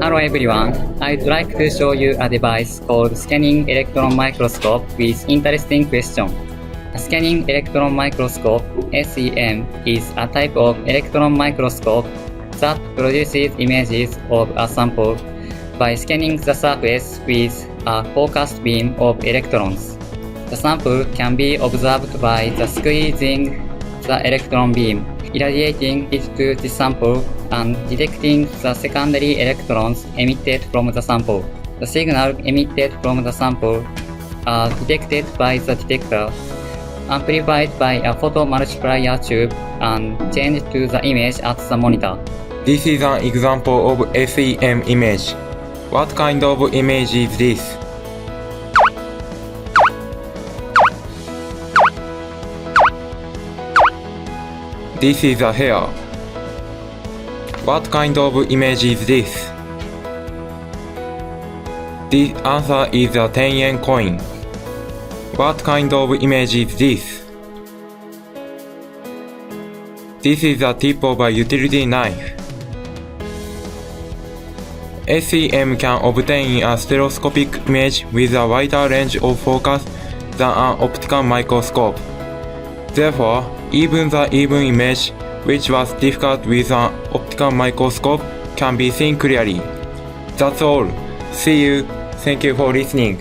Hello everyone, I'd like to show you a device called Scanning Electron Microscope with interesting question. A Scanning Electron Microscope, SEM, is a type of electron microscope that produces images of a sample by scanning the surface with a focused beam of electrons. The sample can be observed by the squeezing the electron beam, irradiating it to the sample and detecting the secondary electrons emitted from the sample. The signal emitted from the sample are detected by the detector, amplified by a photomultiplier tube and changed to the image at the monitor. This is an example of SEM image. What kind of image is this? This is a hair. What kind of image is this? The answer is a 10-yen coin. What kind of image is this? This is the tip of a utility knife. SEM can obtain a stereoscopic image with a wider range of focus than an optical microscope. Therefore, even the even image, which was difficult with an optical microscope, can be seen clearly. That's all. See you. Thank you for listening.